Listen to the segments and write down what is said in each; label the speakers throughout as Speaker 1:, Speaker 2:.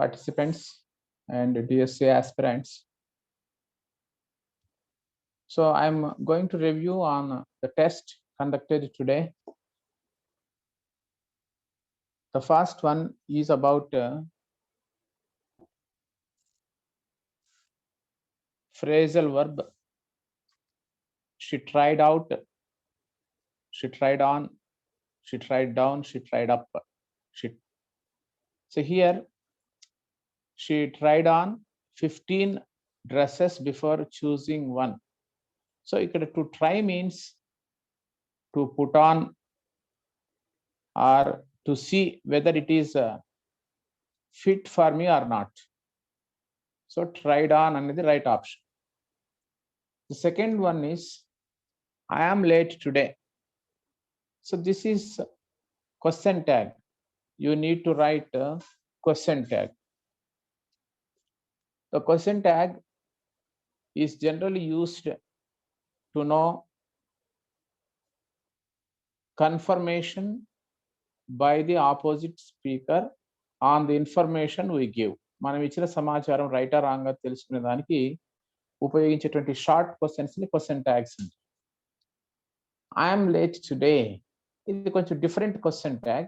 Speaker 1: participants and DSA aspirants. So I'm going to review on the test conducted today. The first one is about phrasal verb. She tried out, she tried on, she tried down, she tried up. So here she tried on 15 dresses before choosing one. So ikkada to try means to put on or to see whether it is fit for me or not. So tried on another right option. The second one is I am late today. So this is question tag. You need to write a question tag. The question tag is generally used to know confirmation by the opposite speaker on the information we give. మనం ఇచ్చిన సమాచారం right are wrong గా తెలుసుకునే దానికి ఉపయోగించేటువంటి short questions ని question tags. I'm late today ఇది కొంచెం different question tag.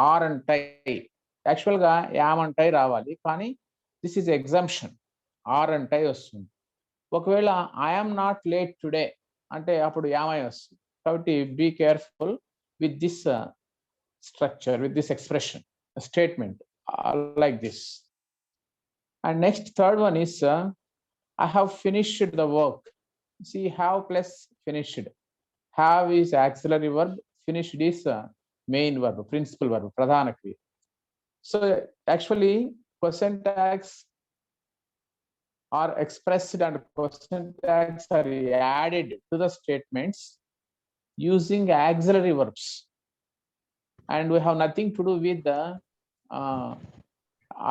Speaker 1: Aren't I actual గా యామ్ అండ్ టై రావాలి, కానీ this is exemption. Aren't I వస్తుంది. ఒకవేళ ఐఎమ్ నాట్ లేట్ టుడే అంటే అప్పుడు యామై వస్తుంది. కాబట్టి be careful with this structure, with this expression, a statement like this. And next, third one is I have finished the work. See, have plus finished. Have is auxiliary verb, finished is main verb, principal verb, pradhana kriya. So actually question tags are expressed and question tags are added to the statements using auxiliary verbs, and we have nothing to do with the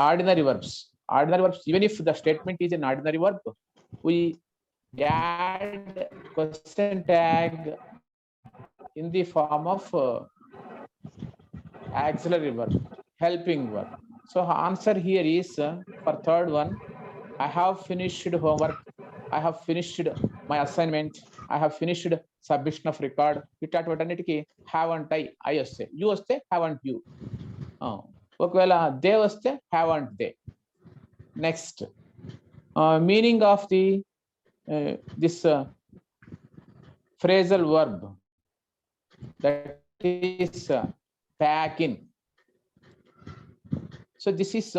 Speaker 1: ordinary verbs. Ordinary verbs, even if the statement is an ordinary verb, we add question tag in the form of auxiliary verb, helping verb. So answer here is for third one, I have finished homework, I have finished my assignment, I have finished submission of record. ఇట్లాంటివన్నిటికి haven't I వస్తే, you వస్తే haven't you, ఒకవేళ they వస్తే haven't they. Next meaning of the this phrasal verb, that is pack in. So this is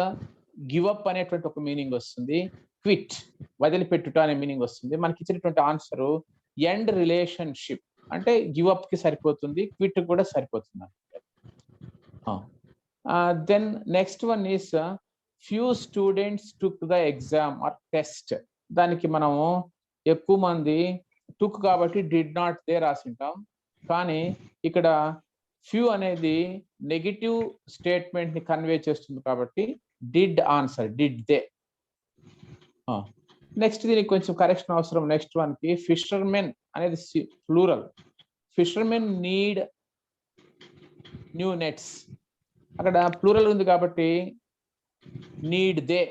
Speaker 1: give up అనేటువంటి ఒక meaning వస్తుంది, quit వదిలిపెట్టుట అనే meaning వస్తుంది. మనకి ఇచ్చినటువంటి ఆన్సరు ఎండ్ రిలేషన్షిప్ అంటే గివ్ అప్ కి సరిపోతుంది, క్విట్ కూడా సరిపోతుంది. Then next one is few students took the exam or test. దానికి మనము ఎక్కువ మంది టుక్ కాబట్టి డిడ్ నాట్ దే రాసింటాం, కానీ ఇక్కడ ఫ్యూ అనేది నెగిటివ్ స్టేట్మెంట్ ని కన్వే చేస్తుంది కాబట్టి did answer, did they. Next దీనికి కొంచెం కరెక్షన్ అవసరం. నెక్స్ట్ వన్ కి ఫిషర్మెన్ అనేది plural. Fishermen need new nets, అక్కడ ప్లూరల్ ఉంది కాబట్టి నీడ్ దే,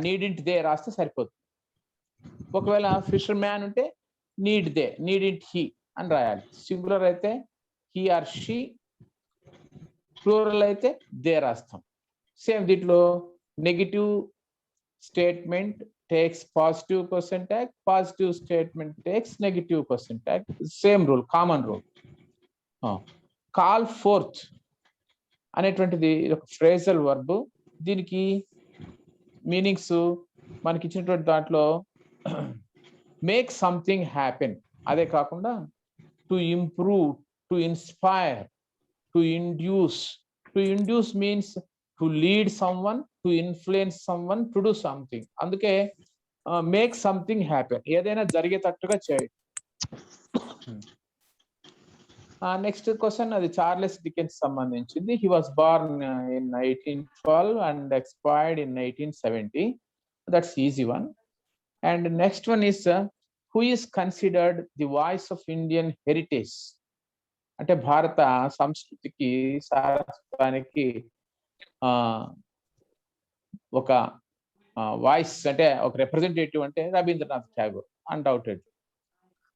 Speaker 1: నీడింట్ దే రాస్తే సరిపోతుంది. ఒకవేళ ఫిషర్ మ్యాన్ ఉంటే నీడ్ దే, నీడింట్ హీ అని రాయాలి. సింగులర్ అయితే హీ ఆర్ షీ, ప్లూరల్ అయితే దే రాస్తాం. సేమ్ దీంట్లో negative statement takes positive question tag, positive statement takes negative question tag. Same rule, common rule. Call forth అనేటువంటిది ఒక phrasal verb. దీనికి meanings మనకి ఇచ్చినటువంటి దాంట్లో మేక్ సంథింగ్ హ్యాపెన్, అదే కాకుండా to improve, to inspire, to induce. To induce means to lead someone, to influence someone to do something. అందుకే make something happen, ఏదైనా జరిగేటట్టుగా చేయండి. నెక్స్ట్ క్వశ్చన్ అది చార్లెస్ డికెన్స్ సంబంధించింది. He was born in 1812 and expired in 1870. That's easy one. And next one is who is considered the voice of Indian heritage. అంటే భారత సంస్కృతికి, సారస్వతానికి ఒక voice అంటే ఒక రిప్రజెంటేటివ్ అంటే రవీంద్రనాథ్ ఠాగూర్ అన్డౌటెడ్.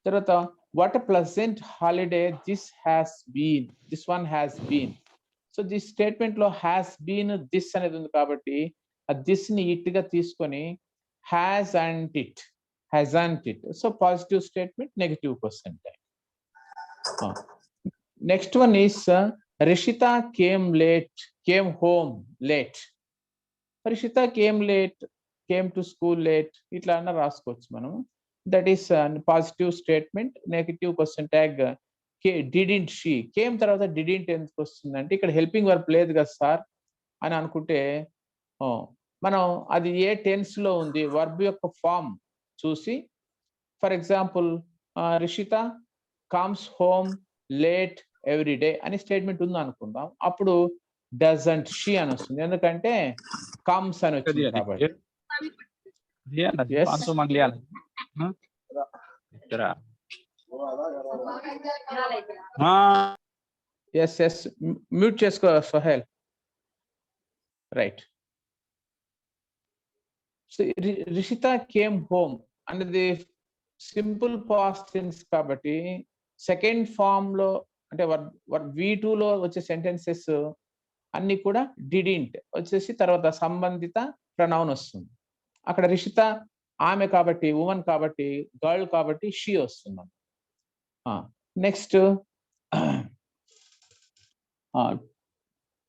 Speaker 1: తర్వాత what a pleasant holiday this one has been. So this statement లో has been this అనేది ఉంది కాబట్టి ఆ దిస్ ని ఇట్ గా తీసుకొని hasn't it. So positive statement, negative percentage. Next one is Rishita came home late. Rishita came to school late. ఇట్లా అన్న రాసుకోవచ్చు మనం. That is positive statement. Negative percentage didn't she. Came తర్వాత డిడింట్ ఎందుకు వస్తుందంటే ఇక్కడ హెల్పింగ్ వర్బ్ లేదు కదా సార్ అని అనుకుంటే మనం అది ఏ టెన్స్ లో ఉంది వర్బ్ యొక్క ఫామ్ చూసి, for example Rishita comes home late every day అని స్టేట్మెంట్ ఉంది అనుకుందాం. అప్పుడు డజంట్ షీ అని వస్తుంది, ఎందుకంటే కమ్స్ అని వచ్చింది కాబట్టి. ఎస్ మ్యూట్ చేసుకో Sohel. Right. So Rishita came home అనేది సింపుల్ పాస్ట్ టెన్స్ కాబట్టి సెకండ్ ఫామ్ లో అంటే V2 లో వచ్చే సెంటెన్సెస్ అన్ని కూడా డిడింట్ వచ్చేసి తర్వాత సంబంధిత ప్రనౌన్ వస్తుంది. అక్కడ రిషిత ఆమె కాబట్టి, ఉమెన్ కాబట్టి, గర్ల్ కాబట్టి షీ వస్తుంది. Next,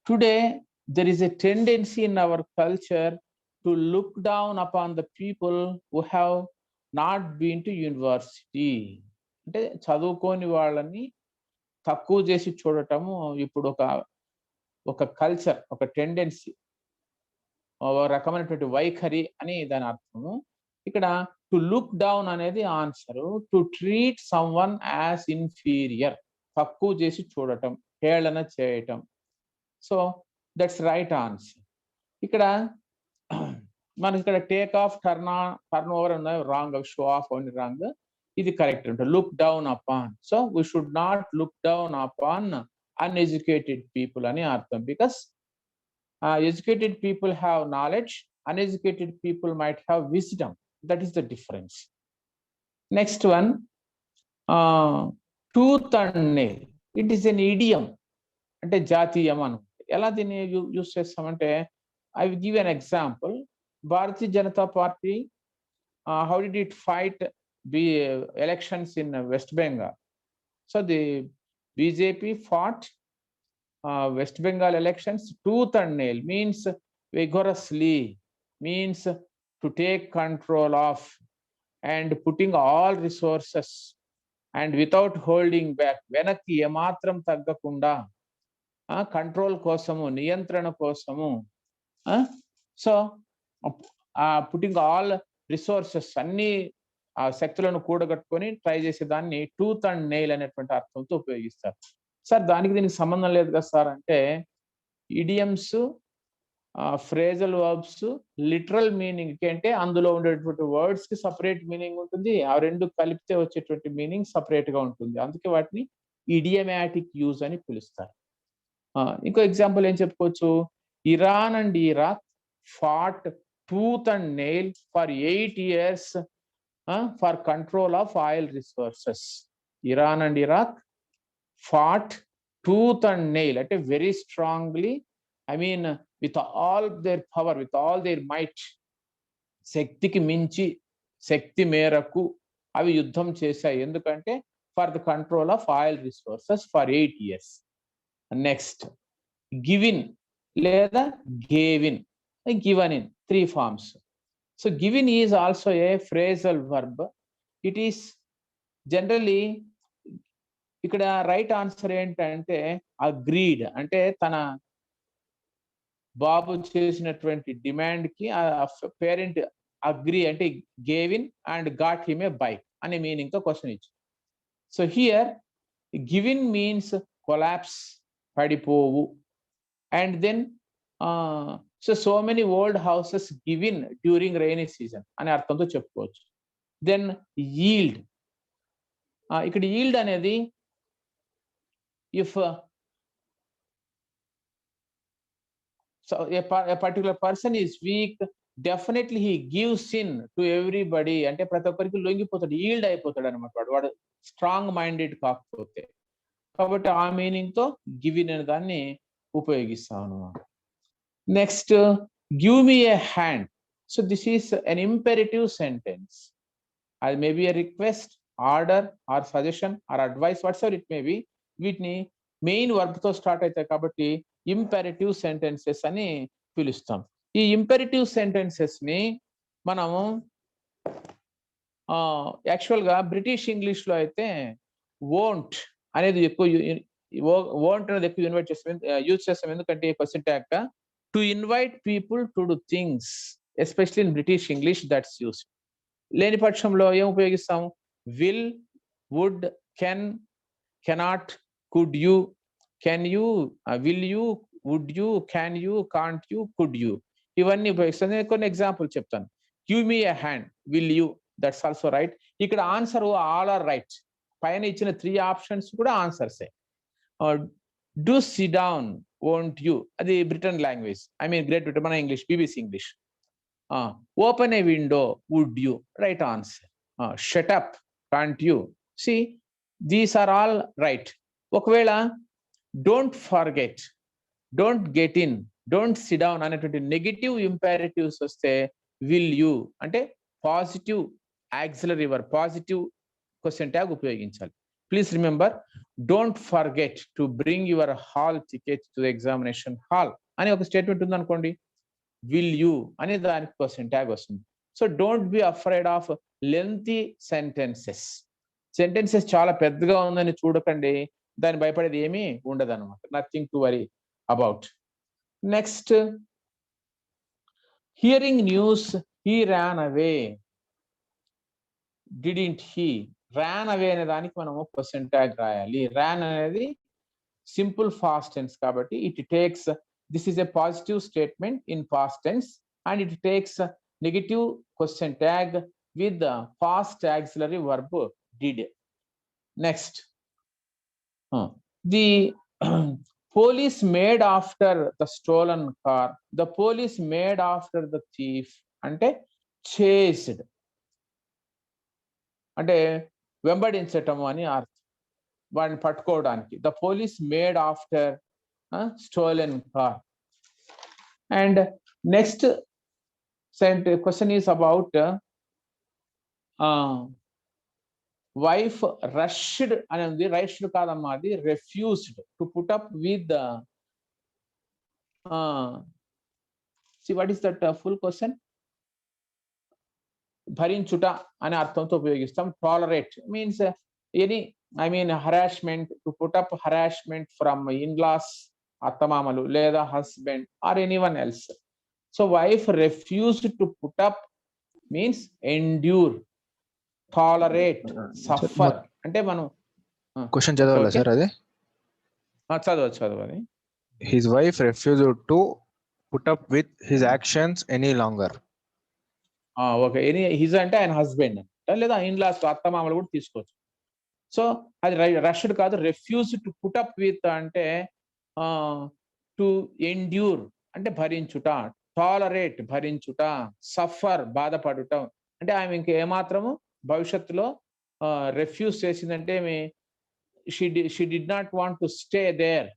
Speaker 1: today there is a tendency in our culture to look down upon the people who have not been to university. అంటే చదువుకోని వాళ్ళని తక్కువ చేసి చూడటము ఇప్పుడు ఒక కల్చర్, ఒక టెండెన్సీ, ఒక రకమైనటువంటి వైఖరి అని దాని అర్థము. ఇక్కడ టు లుక్ డౌన్ అనేది answer. To treat some one as inferior, తక్కువ చేసి చూడటం, హేళన చేయటం. So that's right answer. ఇక్కడ మనకి ఇక్కడ టేక్ ఆఫ్, టర్న్ ఓవర్ ఉన్నాయి wrong, show off only wrong. ఇది కరెక్ట్ ఉంటుంది. Look down upon. So we should not look down upon uneducated people అని అర్థం. Because educated people have knowledge, uneducated people might have wisdom. That is the difference. Next one, tooth and nail. It is an idiom. అంటే జాతీయం అను. ఎలా దీన్ని use చేస్తామంటే, I will give an example. Bharatiya Janata Party, how did it fight elections in West Bengal? So the BJP fought West Bengal elections tooth and nail, means vigorously, means to take control of and putting all resources and without holding back, వెనక్కి ఏమాత్రం తగ్గకుండా control కోసము, నియంత్రణ కోసము. So putting all resources, అన్ని శక్తులను కూడగట్టుకొని try చేసేదాన్ని tooth and nail అనేటువంటి అర్థంతో ఉపయోగిస్తారు. సార్ దానికి దీనికి సంబంధం లేదు కదా సార్ అంటే, idioms, phrasal verbs literal meaning అంటే అందులో ఉండేటువంటి వర్డ్స్ కి సపరేట్ మీనింగ్ ఉంటుంది, ఆ రెండు కలిపితే వచ్చేటువంటి మీనింగ్ సపరేట్ గా ఉంటుంది. అందుకే వాటిని ఇడియమాటిక్ యూజ్ అని పిలుస్తారు. ఇంకో ఎగ్జాంపుల్ ఏం చెప్పుకోవచ్చు, Iran and Iraq fought tooth and nail for 8 years for control of oil resources. Iran and Iraq fought tooth and nail, అంటే very strongly, I mean with all their power, with all their might, శక్తికి మించి, శక్తి మేరకు అవి యుద్ధం చేశాయి. ఎందుకంటే for the control of oil resources for 8 years. Next, give in లేదా gave in, given in 3 forms. So give in is also a phrasal verb. It is generally, ఇక్కడ right answer ఏంటంటే అగ్రీడ్, అంటే తన బాబు చేసినటువంటి డిమాండ్ కి పేరెంట్ అగ్రీ అంటే gave in and got him a bike అనే మీనింగ్ తో క్వశ్చన్ ఇచ్చి. So here give in means collapse, పడిపోవు. And then so many old houses give in during rainy season అనే అర్థంతో చెప్పుకోవచ్చు. దెన్ ఈల్డ్, ఇక్కడ ఈల్డ్ అనేది if So a particular person is weak, definitely he gives in to everybody. అంటే ప్రతి ఒక్కరికి లొంగిపోతాడు, yield అయిపోతాడు అనమాట వాడు స్ట్రాంగ్ మైండెడ్ కాకపోతే. కాబట్టి ఆ మీనింగ్ తో గివ్ ఇన్ అనే దాన్ని ఉపయోగిస్తాను. Next, give me a hand. So this is an imperative sentence. అది may be a request, order or suggestion or advice, whatsoever it may be. వీటిని మెయిన్ వర్బ్ తో స్టార్ట్ అవుతాయి కాబట్టి ఇంపెరిటివ్ సెంటెన్సెస్ అని పిలుస్తాం. ఈ ఇంపెరిటివ్ సెంటెన్సెస్ ని మనము యాక్చువల్ గా బ్రిటిష్ ఇంగ్లీష్ లో అయితే వోంట్ అనేది ఎక్కువ వోంట్ అనేది ఎక్కువ ఇన్వైట్ చేస్తాం, యూజ్ చేస్తాం. ఎందుకంటే క్వశ్చన్ ట్యాగ్ గా to invite people to do things, especially in British English that's use. లేని పక్షంలో ఏం ఉపయోగిస్తాం? Will, would, can, cannot, could you, can you, will you, would you, can you, can't you, could you, ఇవన్నీ ఉపయోగిస్తాం. నేను కొన్ని example చెప్తాను. Give me a hand, will you, that's also right. ఇక్కడ ఆన్సర్ ఆల్ ఆర్ రైట్. పైన ఇచ్చిన 3 options కూడా ఆన్సర్సే. Do sit down, won't you, అది Britain language, I mean great Britain, మన English BBC English. Open a window, would you, right answer. Shut up, can't you. See these are all right. ఒకవేళ don't forget, don't get in, don't sit down అనేటువంటి negative imperatives వస్తే will you అంటే positive auxiliary verb, positive question tag ఉపయోగించాలి. Please remember, don't forget to bring your hall ticket to examination hall అని ఒక statement ఉందనుకోండి, will you అనే దానికి question tag వస్తుంది. So don't be afraid of lengthy sentences. Sentences చాలా పెద్దగా ఉందని చూడకండి, దాన్ని భయపడేది ఏమీ ఉండదు అనమాట. Nothing to worry about. Next, hearing news he Ryan away, didn't he. Ryan అవే అనే దానికి మనము క్వశ్చన్ ట్యాగ్ రాయాలి. ర్యాన్ అనేది సింపుల్ ఫాస్ట్ టెన్స్ కాబట్టి it takes, this is a positive statement in past tense and it takes a negative question tag with the past auxiliary verb did. Next, the police made after the stolen car, the police made after the thief అంటే chased అంటే వెంబడించటం అని అర్థం, వాడిని పట్టుకోవడానికి. the police made after stolen car. And next question is about wife rushed అని ఉంది. rushed కాదమ్మా, అది refused to put up with the see what is that full question? భరించుట అనే అర్థంతో ఉపయోగిస్తాం. tolerate means any, I mean harassment, to put up harassment from in-laws, అత్తమామలు లేదా husband or anyone else. So wife refused to put up means endure, tolerate, suffer. అంటే మనం
Speaker 2: question చదవాలా sir? అది
Speaker 1: చదవాలి.
Speaker 2: His wife refused to put up with his actions any longer.
Speaker 1: Okay, any his అంటే ఆయన husband అంటే, లేదా in-laws అత్తమామలు కూడా తీసుకోవచ్చు. సో అది రష్డ్ కాదు, refuse to put up with అంటే టు ఎండ్యూర్ అంటే భరించుట, టాలరేట్ భరించుట, సఫర్ బాధపడుట. అంటే ఆమె ఇంకా ఏమాత్రము భవిష్యత్తులో రెఫ్యూజ్ చేసిందంటే she did not want to stay there,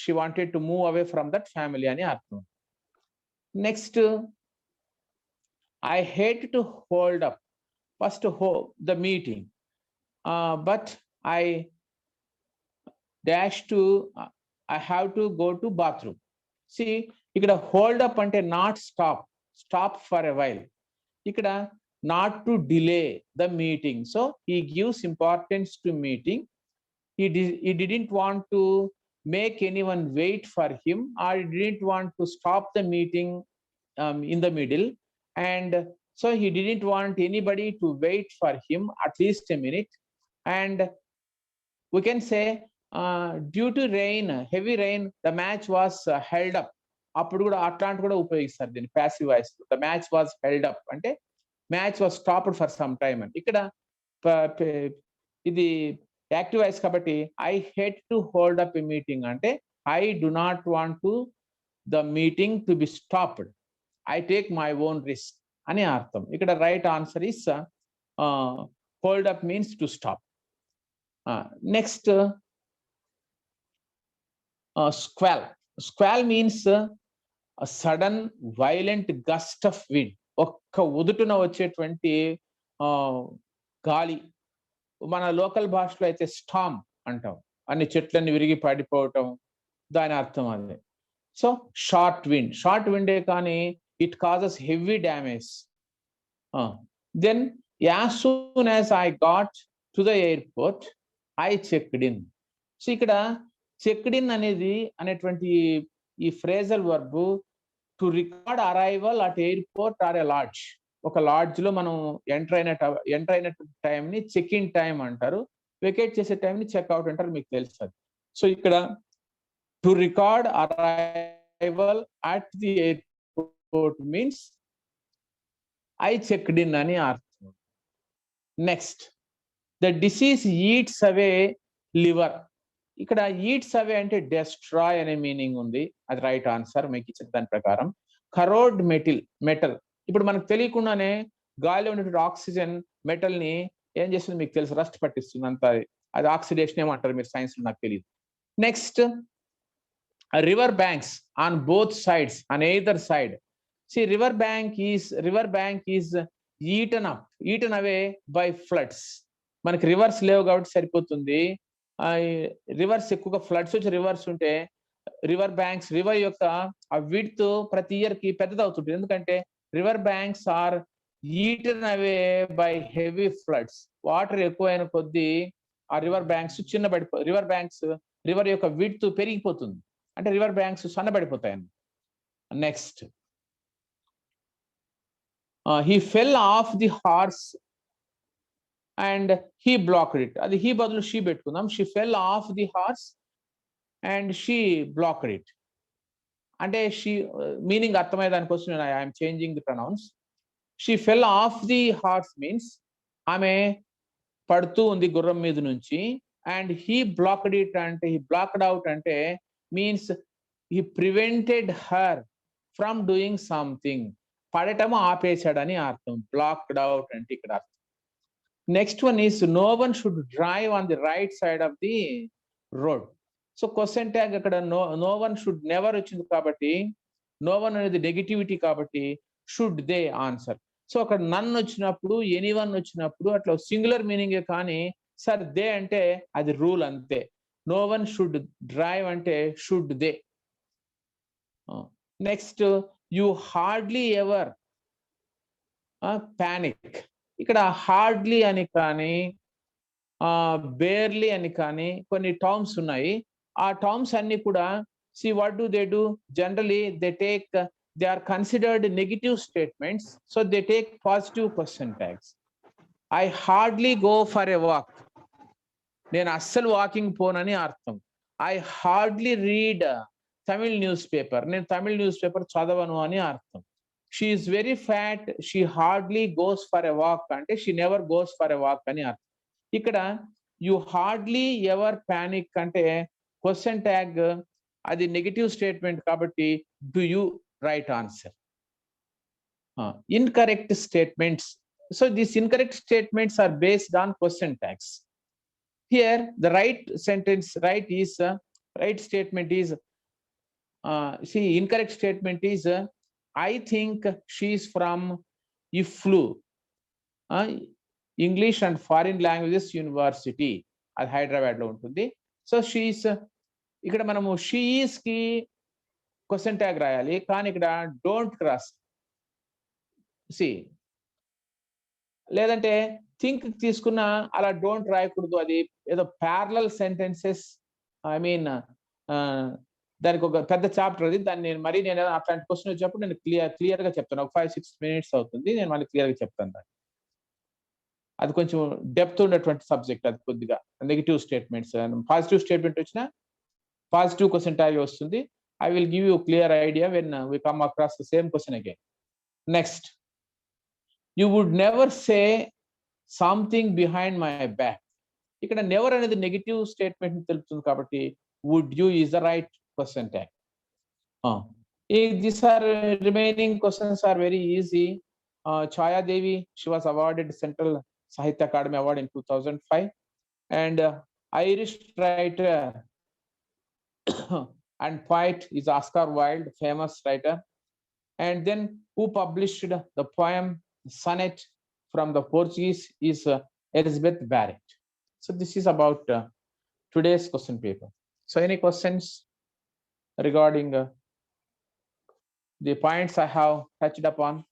Speaker 1: she wanted to move away from that family అని అర్థం. Next, I hate to hold up, first the meeting but I dash to, I have to go to bathroom. See, ikkada hold up ante not stop, stop for a while. Ikkada not to delay the meeting. So he gives importance to meeting. He didn't want to make anyone wait for him, or he didn't want to stop the meeting in the middle. And so he didn't want anybody to wait for him at least a minute. And we can say, due to rain, heavy rain, the match was held up. అప్పుడు కూడా అట్లాంటి కూడా ఉపయోగిస్తారు దీన్ని passive voice. The match was held up అంటే match was stopped for some time అంటే. ఇక్కడ ఇది యాక్టివ్ వాయిస్ కాబట్టి I hate to hold up a meeting అంటే I do not want to the meeting to be stopped. I take my own risk అని అర్థం. ఇక్కడ right answer is hold up means to stop. Next, squall. Squall means a sudden violent gust of wind. ఒక్క ఉదుటున వచ్చేటువంటి గాలి. మన local భాషలో అయితే storm అంటాం. అన్ని చెట్లన్నీ విరిగి పడిపోవటం, దాని అర్థం అదే. సో షార్ట్ విండే కానీ it causes heavy damage. Then as soon as I got to the airport, I checked in. So ఇక్కడ checked in అనేటువంటి ఈ phrasal verb to record arrival at airport or a lodge. ఒక lodge లో మనం enter అయిన time ని check in time అంటారు, vacate చేసే టైం ని చెక్అవుట్ అంటారు, మీకు తెలుసు. సో ఇక్కడ to record arrival at the airport means I checked in అని అర్థం. Next, the disease eats away liver. ఇక్కడ ఈట్స్ అవే అంటే డెస్ట్రాయ్ అనే మీనింగ్ ఉంది, అది రైట్ ఆన్సర్ మీకు ఇచ్చిన దాని ప్రకారం. కరోడ్ మెటల్, ఇప్పుడు మనకు తెలియకుండానే గాలిలో ఉన్నటువంటి ఆక్సిజన్ మెటల్ ని ఏం చేస్తుంది మీకు తెలుసు, రస్ట్ పట్టిస్తుంది అంత. అది ఆక్సిడేషన్ ఏమంటారు మీరు సైన్స్ లో, నాకు తెలియదు. Next, river banks on both sides, on either side. See, river bank is eaten away by floods. మనకి రివర్స్ లేవు కాబట్టి సరిపోతుంది. రివర్స్ ఎక్కువగా ఫ్లడ్స్ వచ్చి రివర్స్ ఉంటే రివర్ బ్యాంక్స్, రివర్ యొక్క ఆ విడ్త్ ప్రతి ఇయర్ కి పెద్దదవుతుంటుంది. ఎందుకంటే river banks are eaten away by heavy floods. Water ఎక్కువైన కొద్దీ ఆ రివర్ బ్యాంక్స్ రివర్ యొక్క విడ్త్ పెరిగిపోతుంది, అంటే రివర్ బ్యాంక్స్ సన్నబడిపోతాయి. Next, he fell off the horse and he blocked it. అది he బదులు she పెట్టుకుందాం. She fell off the horse and she blocked it. అంటే she మీనింగ్ అర్థమయ్యే దానికోసం నేను I am changing the pronouns. She fell off the horse means ఆమె పడుతూ ఉంది గుర్రం మీద నుంచి, and he blocked it అంటే he blocked out అంటే means he prevented her from doing something. పడటము ఆపేశాడని అర్థం. బ్లాక్డ్ అవుట్ అంటే ఇక్కడ అర్థం. Next one is no one should drive on the right side of the road. So question tag అక్కడ no one should never వచ్చింది కాబట్టి, no one అనేది negativity కాబట్టి should they answer. So అక్కడ నన్ వచ్చినప్పుడు, ఎనీ వన్ వచ్చినప్పుడు అట్లా singular మీనింగే, కానీ సార్ దే అంటే అది రూల్ అంతే. నో వన్ షుడ్ డ్రైవ్ అంటే should they. Next, you hardly ever panic. ఇక్కడ హార్డ్లీ అని కానీ బేర్లీ అని కానీ కొన్ని టర్మ్స్ ఉన్నాయి. ఆ టర్మ్స్ అన్ని కూడా see what do they do? Generally they are considered negative statements, so they take positive question tags. I hardly go for a walk. నేను అస్సలు వాకింగ్ పోనని అర్థం. I hardly read Tamil newspaper. నేను Tamil newspaper చదవను అని అర్థం. She is very fat, she hardly goes for a walk అంటే she never goes for a walk అని అర్థం. ఇక్కడ యు హార్డ్లీ ఎవర్ ప్యానిక్ అంటే క్వశ్చన్ ట్యాగ్ అది నెగటివ్ స్టేట్మెంట్ కాబట్టి do you right answer. Incorrect statements. So these incorrect statements are based on question tags. Here the right statement is incorrect statement is I think she is from IFLU, English and Foreign Languages University, అది హైదరాబాద్ లో ఉంటుంది. So she is, ఇక్కడ మనము she is కి question tag రాయాలి, కానీ ఇక్కడ don't cross లేదంటే థింక్ తీసుకున్న అలా డోంట్ రాయకూడదు. అది ఏదో ప్యారలల్ సెంటెన్సెస్, ఐ మీన్ దానికి ఒక పెద్ద చాప్టర్ అది. దాన్ని నేను అట్లాంటి క్వశ్చన్ వచ్చినప్పుడు నేను క్లియర్ గా చెప్తాను. ఒక 5-6 minutes అవుతుంది, నేను మళ్ళీ క్లియర్ గా చెప్తాను. దాన్ని అది కొంచెం డెప్త్ ఉన్నటువంటి సబ్జెక్ట్. అది కొద్దిగా నెగిటివ్ స్టేట్మెంట్స్, పాజిటివ్ స్టేట్మెంట్ వచ్చినా పాజిటివ్ క్వశ్చన్ ట్యాగ్ వస్తుంది. I will give you clear idea when we come across the same question again. Next, you would never say something behind my back. ఇక్కడ never అనేది negative statement తెలుపుతుంది కాబట్టి would you is the right question tag. These are remaining questions are very easy. Chaya Devi, she was awarded Central Sahitya Academy Award in 2005, and Irish writer and poet is Oscar Wilde, famous writer. And then who published the poem Sonnet from the Portuguese is Elizabeth Barrett. So this is about today's question paper. So any questions regarding the points I have touched upon?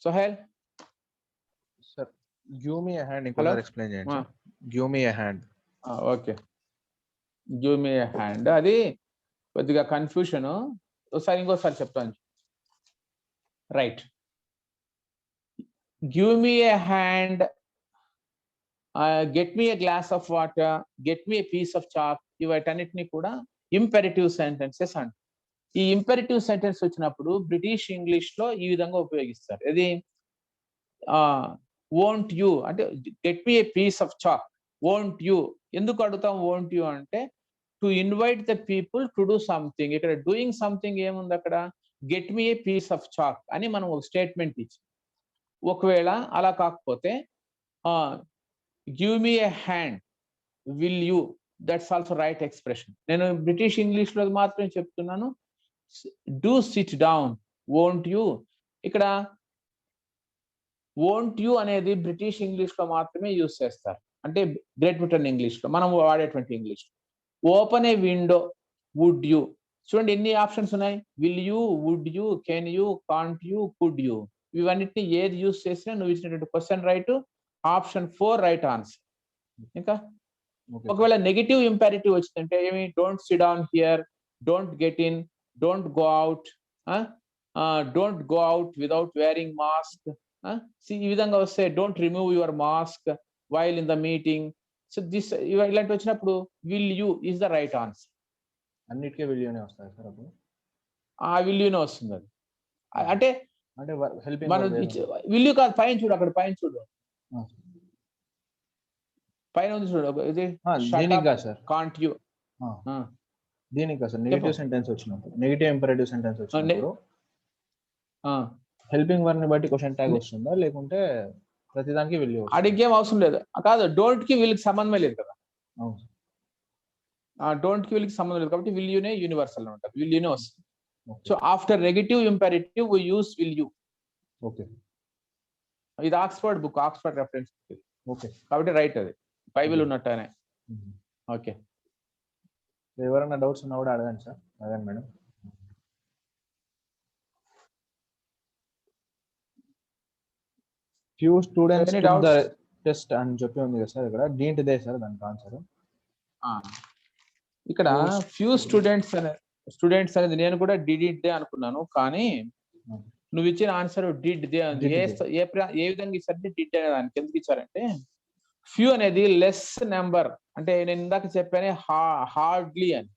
Speaker 1: Sohail?
Speaker 2: Sir, give me a hand.
Speaker 1: Hello?
Speaker 2: ఇంకోసారి explain చేయండి sir. Give me a hand.
Speaker 1: Okay. Give me a hand. అది కొద్దిగా confusion. ఒకసారి ఇంకోసారి చెప్తాను. Right. Give me a hand. Get me a glass of water. Get me a piece of chalk. ఇవన్నిటిని కూడా ఇంపెరిటివ్ sentences అంట. ఈ ఇంపెరిటివ్ సెంటెన్స్ వచ్చినప్పుడు బ్రిటిష్ ఇంగ్లీష్ లో ఈ విధంగా ఉపయోగిస్తారు. ఇది వోంట్ యూ అంటే get me a piece of chalk. Won't you ఎందుకు అడుగుతాం వోంట్ యూ అంటే to invite the people to do something. ఇక్కడ డూయింగ్ సంథింగ్ ఏముంది అక్కడ, get me a piece of chalk అని మనం ఒక స్టేట్మెంట్ ఇచ్చి, ఒకవేళ అలా కాకపోతే give me a hand, will you, that's also right expression. నేను బ్రిటిష్ ఇంగ్లీష్ లో మాత్రమే చెప్తున్నాను. Do sit down, won't you. ఇక్కడ వోంట్ యూ అనేది బ్రిటిష్ ఇంగ్లీష్ లో మాత్రమే యూజ్ చేస్తారు, అంటే గ్రేట్ బ్రిటన్ ఇంగ్లీష్ లో మనం వాడేటువంటి English. Open a window, would you. చూడండి ఎన్ని ఆప్షన్స్ ఉన్నాయి. Will you, would you, can you, can't you, could you. ఇవన్నిటిని ఏది యూజ్ చేసినా నువ్వు ఇచ్చినటువంటి question right. Option 4 right answer. ఇంకా ఒకవేళ నెగిటివ్ ఇంపారిటివ్ వచ్చిందంటే ఏమి, don't sit down here, don't get in, don't go out, don't go out without wearing mask. ఈ విధంగా వస్తే don't remove your mask while in the meeting. So this ఇలాంటి వచ్చినప్పుడు will you is the right answer.
Speaker 2: అన్నిటికీ will యూనే వస్తాయి sir అప్పుడు?
Speaker 1: ఆ will యూనే వస్తుంది. అది అంటే
Speaker 2: అంటే హెల్పింగ్
Speaker 1: మనం విల్ యూ కాదు, పైన చూడు, అక్కడ పైన చూడు, పైన ఉంది చూడు. ఇది
Speaker 2: సార్
Speaker 1: కాంట్ యూ.
Speaker 2: దీనికి కాదు సార్, నెగటివ్ సెంటెన్స్ వచ్చినప్పుడు, నెగటివ్ ఇంపరేటివ్ సెంటెన్స్ వచ్చినప్పుడు హెల్పింగ్ వర్బ్ ని బట్టి క్వశ్చన్ ట్యాగ్ వస్తుందా, లేకుంటే ప్రతిదానికి విల్ యూ?
Speaker 1: అడిగేం అవసరం లేదు. కాదు, డోంట్ కి విల్ కి సంబంధమే లేదు కదా. డోంట్ కి విల్ కి సంబంధం లేదు కాబట్టి విల్ యూనే యూనివర్సల్ ఉంటుంది. విల్ యూనే వస్తుంది. So after negative imperative we use will you.
Speaker 2: Okay.
Speaker 1: ఇది Oxford book, Oxford reference.
Speaker 2: Okay
Speaker 1: కాబట్టి రైట్, అది బైబిల్ ఉన్నట్టనే. ఓకే.
Speaker 2: ఎవరైనా డౌట్స్ ఉన్నా కూడా అడగండి సార్. అడగండి madam. Few students took the test అని చెప్పి ఉంది కదా సార్ ఇక్కడ. దీంటిదే సార్ దానికి ఆన్సర్.
Speaker 1: ఇక్కడ ఫ్యూ స్టూడెంట్స్ అనేది నేను కూడా డిడ్ దే అనుకున్నాను, కానీ నువ్వు ఇచ్చిన ఆన్సర్ డిడ్ దే ఉంది. ఏ విధంగా ఇచ్చారంటే డిడ్ అనే దానికి ఎందుకు ఇచ్చారంటే, ఫ్యూ అనేది లెస్ నెంబర్. అంటే నేను ఇందాక చెప్పానే హార్డ్లీ అని,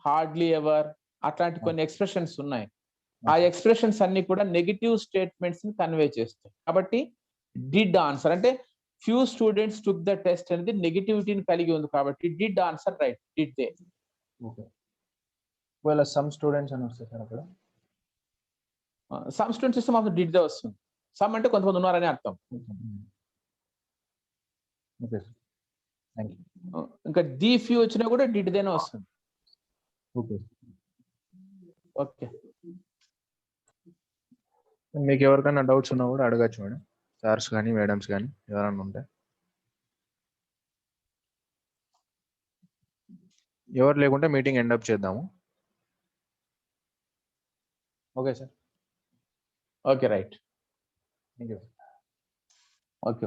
Speaker 1: హార్డ్లీ ఎవర్, అట్లాంటి కొన్ని ఎక్స్ప్రెషన్స్ ఉన్నాయి. ఆ ఎక్స్ప్రెషన్స్ అన్ని కూడా నెగిటివ్ స్టేట్మెంట్స్ ని కన్వే చేస్తాయి. కాబట్టి డిడ్ ఆన్సర్ అంటే few students took the test అనేది నెగిటివిటీని కలిగి ఉంది కాబట్టి did answer right, did they.
Speaker 2: Okay. ఒకవేళ సమ్ స్టూడెంట్స్ అని వస్తే సార్ అక్కడ
Speaker 1: సమ్ స్టూడెంట్స్ ఇస్తే మాత్రం డిడ్ దే వస్తుంది. సమ్ అంటే కొంతమంది ఉన్నారని అర్థం.
Speaker 2: Okay sir, thank you.
Speaker 1: ఇంకా ది ఫ్యూ వచ్చినా కూడా డిడ్ దేనే వస్తుంది.
Speaker 2: ఓకే.
Speaker 1: ఓకే.
Speaker 2: మీకు ఎవరికైనా డౌట్స్ ఉన్నా కూడా అడగచ్చు మేడం, సార్స్ కానీ మేడమ్స్ కానీ ఎవరైనా ఉంటే. ఎవరు లేకుంటే మీటింగ్ ఎండప్ చేద్దాము. Okay sir.
Speaker 1: Okay right.
Speaker 2: Thank you.
Speaker 1: Okay.